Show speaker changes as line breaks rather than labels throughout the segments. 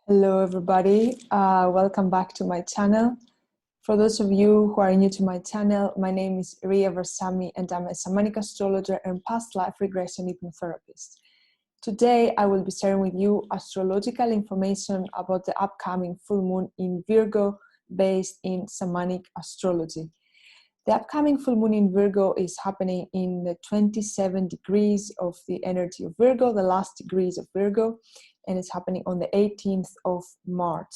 Hello everybody, welcome back to my channel. For those of you who are new to my channel, my name is Ria Versami and I'm a Shamanic Astrologer and past life regression hypnotherapist. Today I will be sharing with you astrological information about the upcoming full moon in Virgo based in Shamanic Astrology. The upcoming full moon in Virgo is happening in the 27 degrees of the energy of Virgo, the last degrees of Virgo, and it's happening on the 18th of March.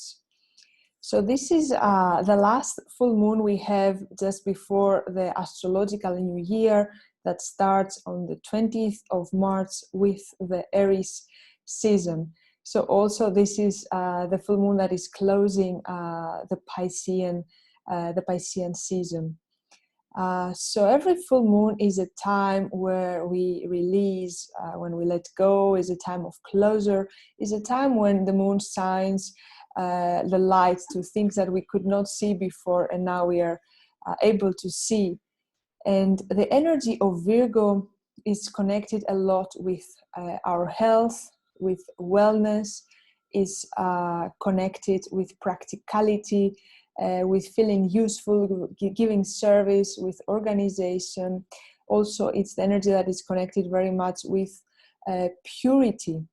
So this is the last full moon we have just before the astrological new year that starts on the 20th of March with the Aries season. So also this is the full moon that is closing the Piscean season. So every full moon is a time where we release, when we let go, is a time of closure, is a time when the moon shines the light to things that we could not see before and now we are able to see. And the energy of Virgo is connected a lot with our health, with wellness, is connected with practicality, with feeling useful, giving service, with organization. Also, it's the energy that is connected very much with purity.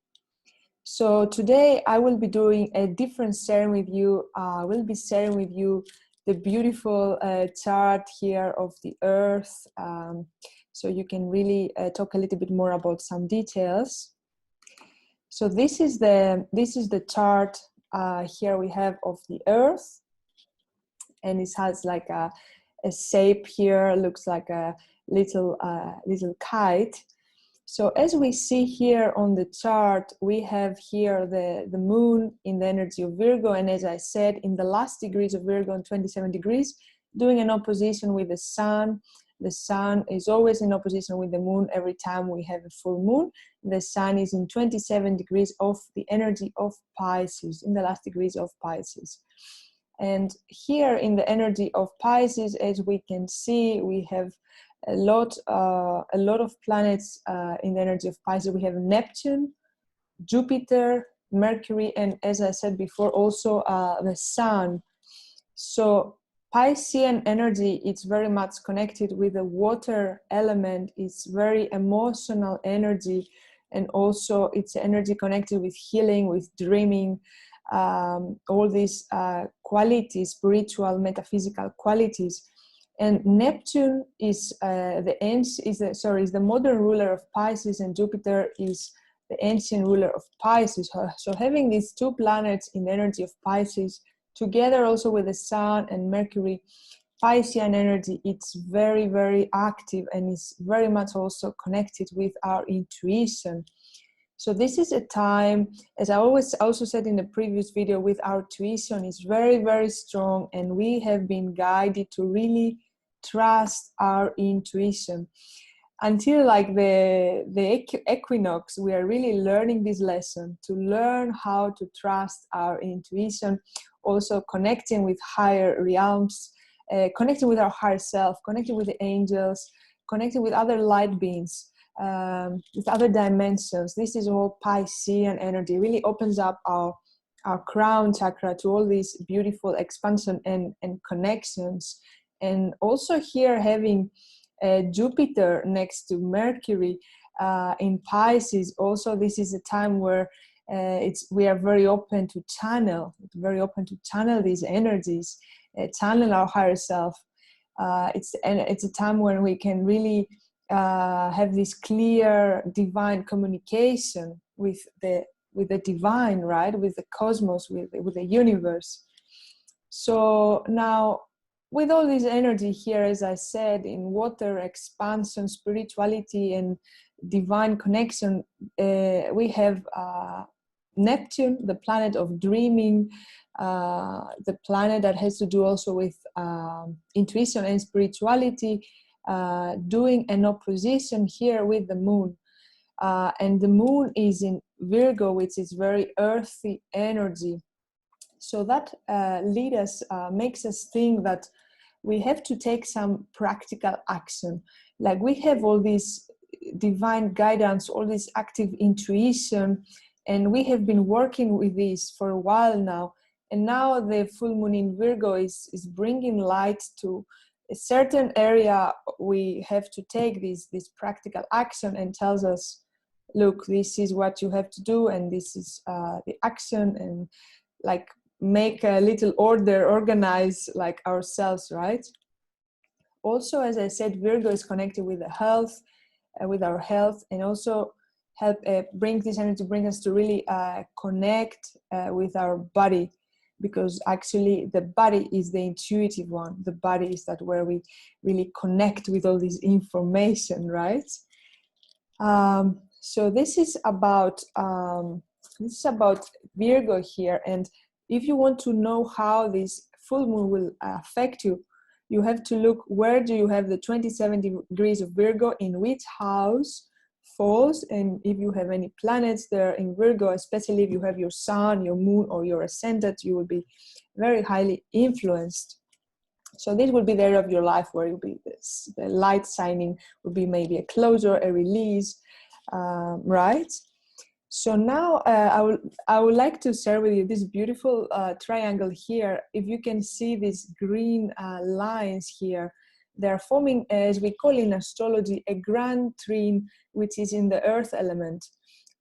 So today I will be doing a different sharing with you. I will be sharing with you the beautiful chart here of the Earth, so you can really talk a little bit more about some details. So this is the chart here we have of the Earth. And it has like a shape here, looks like a little kite. So as we see here on the chart, we have here the moon in the energy of Virgo, and as I said, in the last degrees of Virgo, on 27 degrees, doing an opposition with the sun. The sun is always in opposition with the moon every time we have a full moon. The sun is in 27 degrees of the energy of Pisces, in the last degrees of Pisces. And here in the energy of Pisces, as we can see, we have a lot of planets in the energy of Pisces. We have Neptune, Jupiter, Mercury, and as I said before, also the Sun. So Piscean energy is very much connected with the water element. It's very emotional energy, and also it's energy connected with healing, with dreaming. All these qualities, spiritual, metaphysical qualities. And Neptune is the modern ruler of Pisces, and Jupiter is the ancient ruler of Pisces. So having these two planets in the energy of Pisces together also with the Sun and Mercury, Piscean energy, it's very, very active and is very much also connected with our intuition. So this is a time, as I always also said in the previous video, with our intuition is very, very strong, and we have been guided to really trust our intuition. Until like the equinox, we are really learning this lesson, to learn how to trust our intuition, also connecting with higher realms, connecting with our higher self, connecting with the angels, connecting with other light beings. With other dimensions. This is all Piscean energy, really opens up our crown chakra to all these beautiful expansion and connections. And also here having Jupiter next to Mercury in Pisces, also this is a time where we are very open to channel these energies, channel our higher self. It's a time when we can really have this clear divine communication with the divine, right, with the cosmos, with the universe. So now with all this energy here, as I said, in water, expansion, spirituality and divine connection, we have Neptune, the planet of dreaming, the planet that has to do also with intuition and spirituality, doing an opposition here with the moon. And the moon is in Virgo, which is very earthy energy. So that makes us think that we have to take some practical action. Like we have all this divine guidance, all this active intuition, And we have been working with this for a while now. And now the full moon in Virgo is bringing light to a certain area. We have to take this practical action, and tells us, look, this is what you have to do, and this is the action, and like make a little order, organize like ourselves, right? Also, as I said, Virgo is connected with the health, with our health, and also help bring this energy, bring us to really connect with our body, because actually the body is the intuitive one. The body is that where we really connect with all this information, right? So this is about Virgo here. And if you want to know how this full moon will affect you, you have to look, where do you have the 27 degrees of Virgo, in which house falls, and if you have any planets there in Virgo, especially if you have your sun, your moon, or your ascendant, you will be very highly influenced. So this will be the area of your life where you'll be the light signing will be maybe a closure, a release, right? So now I would like to share with you this beautiful triangle here. If you can see these green lines here, they're forming, as we call in astrology, a grand trine, which is in the earth element.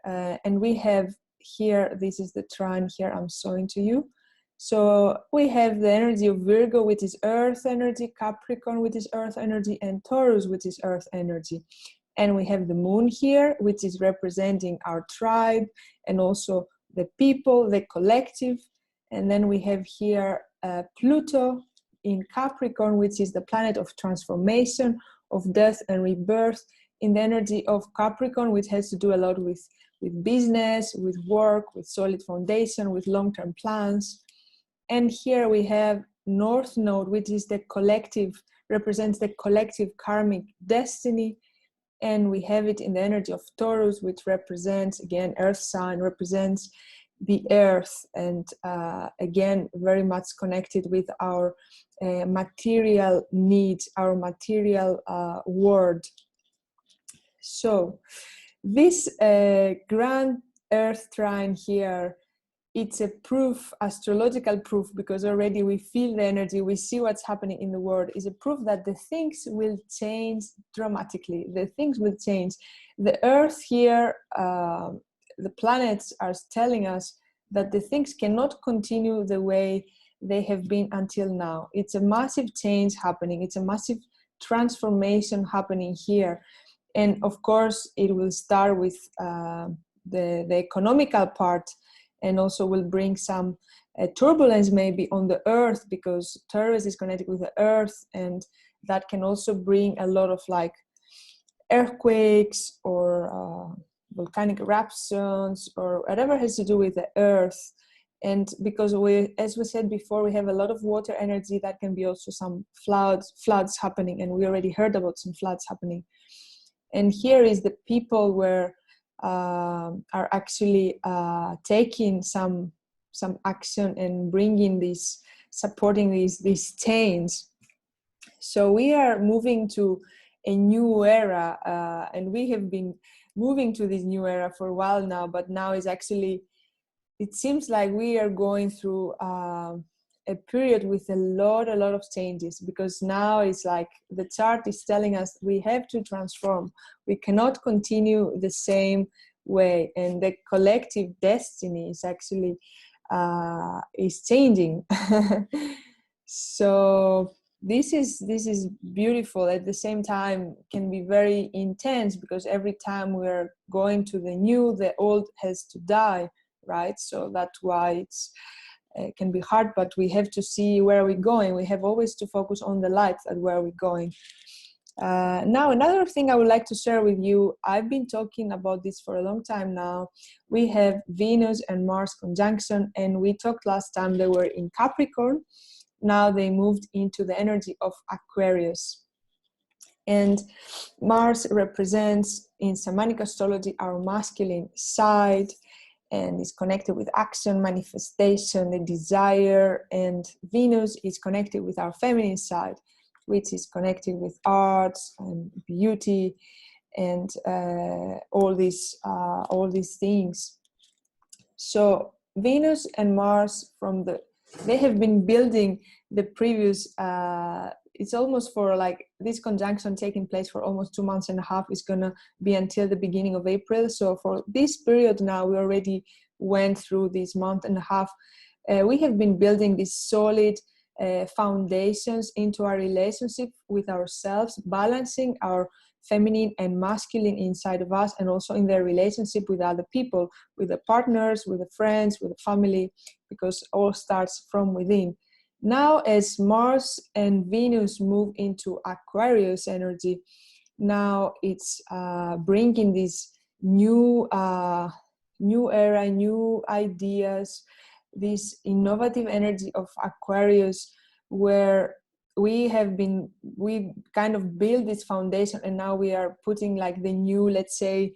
And we have here, this is the trine here I'm showing to you. So we have the energy of Virgo, which is earth energy, Capricorn, which is earth energy, and Taurus, which is earth energy. And we have the moon here, which is representing our tribe, and also the people, the collective. And then we have here Pluto in Capricorn, which is the planet of transformation, of death and rebirth, in the energy of Capricorn, which has to do a lot with business, with work, with solid foundation, with long-term plans. And here we have North Node, which is the collective, represents the collective karmic destiny. And we have it in the energy of Taurus, which represents, again, earth sign, represents the earth, and again, very much connected with our material needs, our material world. So this grand earth trine here, it's a proof, astrological proof, because already we feel the energy, we see what's happening in the world, is a proof that the things will change dramatically. The things will change. The earth here, the planets are telling us that the things cannot continue the way they have been until now. It's a massive change happening. It's a massive transformation happening here. And of course, it will start with the economical part, and also will bring some turbulence maybe on the earth, because Taurus is connected with the earth, and that can also bring a lot of like earthquakes or volcanic eruptions or whatever has to do with the earth. And because we, as we said before, we have a lot of water energy, that can be also some floods happening, and we already heard about some floods happening. And here is the people where are actually taking some action and bringing this, supporting these change. So we are moving to a new era, and we have been moving to this new era for a while now, but now is actually, it seems like we are going through a period with a lot of changes, because now it's like the chart is telling us we have to transform. We cannot continue the same way, and the collective destiny is actually is changing. So this is beautiful. At the same time, can be very intense, because every time we're going to the new, the old has to die, right? So that's why it can be hard, but we have to see where we're going. We have always to focus on the light at where we're going. Now, another thing I would like to share with you, I've been talking about this for a long time now. We have Venus and Mars conjunction, and we talked last time they were in Capricorn. Now they moved into the energy of Aquarius. And Mars represents, in Shamanic Astrology, our masculine side, and is connected with action, manifestation, the desire. And Venus is connected with our feminine side, which is connected with arts and beauty and all these things. So Venus and Mars they have been building the previous, it's almost for like this conjunction taking place for almost 2.5 months is gonna be until the beginning of April. So for this period now, we already went through this 1.5 months. We have been building these solid foundations into our relationship with ourselves, balancing our feminine and masculine inside of us, and also in their relationship with other people, with the partners, with the friends, with the family, because all starts from within. Now, as Mars and Venus move into Aquarius energy, now it's bringing this new era, new ideas, this innovative energy of Aquarius, where we kind of build this foundation, and now we are putting like the new, let's say,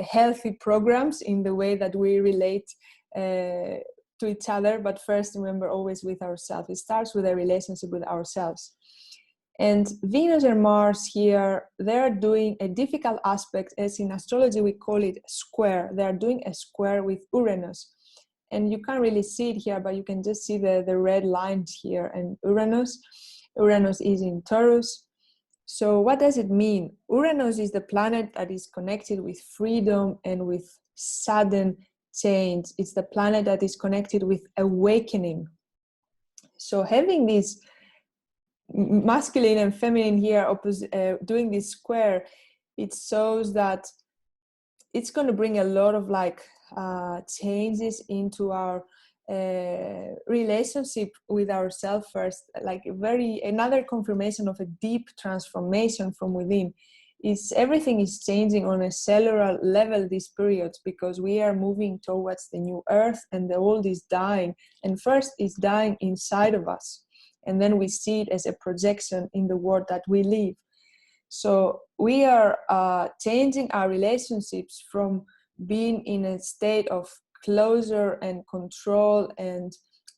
healthy programs in the way that we relate to each other. But first, remember, always with ourselves. It starts with a relationship with ourselves. And Venus and Mars here, they're doing a difficult aspect, as in astrology we call it square. They're doing a square with Uranus. And you can't really see it here, but you can just see the red lines here. And Uranus is in Taurus. So what does it mean? Uranus is the planet that is connected with freedom and with sudden change. It's the planet that is connected with awakening. So having this masculine and feminine here doing this square, it shows that it's going to bring a lot of like changes into our relationship with ourselves first, like another confirmation of a deep transformation from within. Everything is changing on a cellular level this period, because we are moving towards the new earth, and the old is dying, and first it's dying inside of us, and then we see it as a projection in the world that we live. So we are changing our relationships from being in a state of closure and control and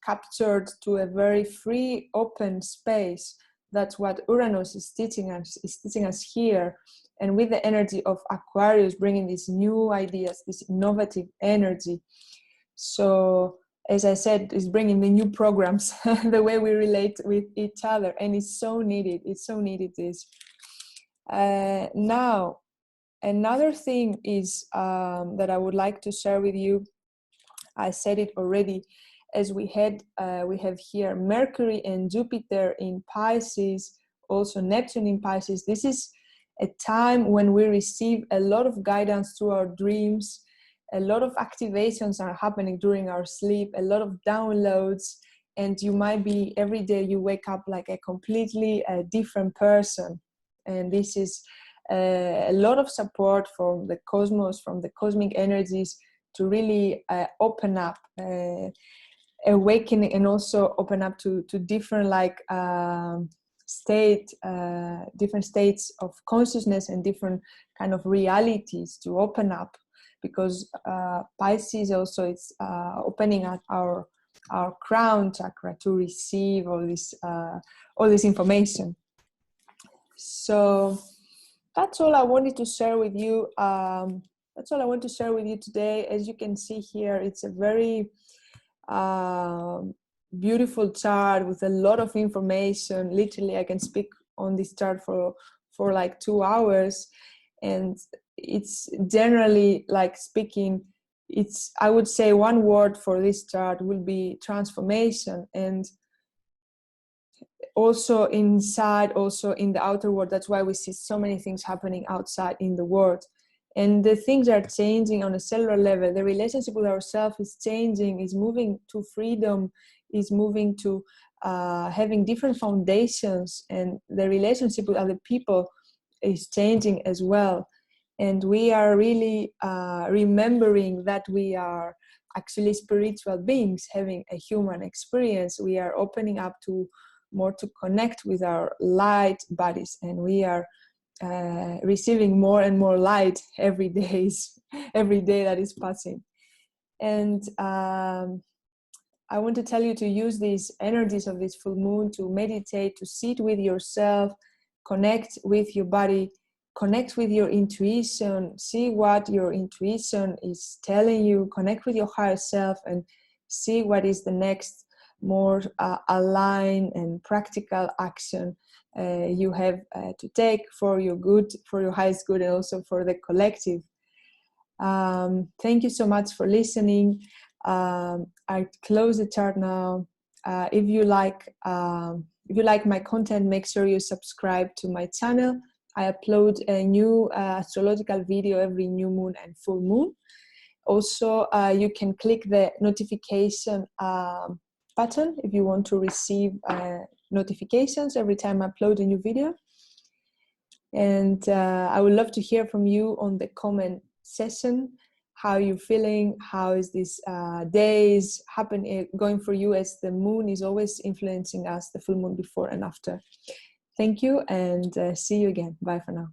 captured to a very free, open space. That's what Uranus is teaching us here. And with the energy of Aquarius, bringing these new ideas, this innovative energy. So, as I said, it's bringing the new programs, the way we relate with each other. And it's so needed. It's so needed, this. Now, another thing is that I would like to share with you. I said it already, as we have here Mercury and Jupiter in Pisces, also Neptune in Pisces. This is a time when we receive a lot of guidance through our dreams. A lot of activations are happening during our sleep, a lot of downloads, and you might be, every day you wake up like a completely different person. And this is a lot of support from the cosmos, from the cosmic energies, to really open up, awakening, and also open up to different different states of consciousness and different kind of realities to open up, because Pisces also, it's opening up our crown chakra to receive all this information. So that's all I wanted to share with you. That's all I want to share with you today. As you can see here, it's a very beautiful chart with a lot of information. Literally, I can speak on this chart for like 2 hours, and it's generally like speaking, I would say one word for this chart will be transformation. And also inside, also in the outer world. That's why we see so many things happening outside in the world. And the things are changing on a cellular level. The relationship with ourselves is changing, is moving to freedom, is moving to having different foundations, and the relationship with other people is changing as well. And we are really remembering that we are actually spiritual beings having a human experience. We are opening up to more to connect with our light bodies, and we are receiving more and more light every day that is passing. And I want to tell you to use these energies of this full moon to meditate, to sit with yourself, connect with your body, connect with your intuition, see what your intuition is telling you, connect with your higher self, and see what is the next more aligned and practical action you have to take for your good, for your highest good, and also for the collective. Thank you so much for listening. I close the chart now. If you like my content, make sure you subscribe to my channel. I upload a new astrological video every new moon and full moon. Also, you can click the notification button if you want to receive notifications every time I upload a new video. And I would love to hear from you on the comment session. How are you feeling? How is this days going for you, as the moon is always influencing us, the full moon before and after. Thank you, and see you again. Bye for now.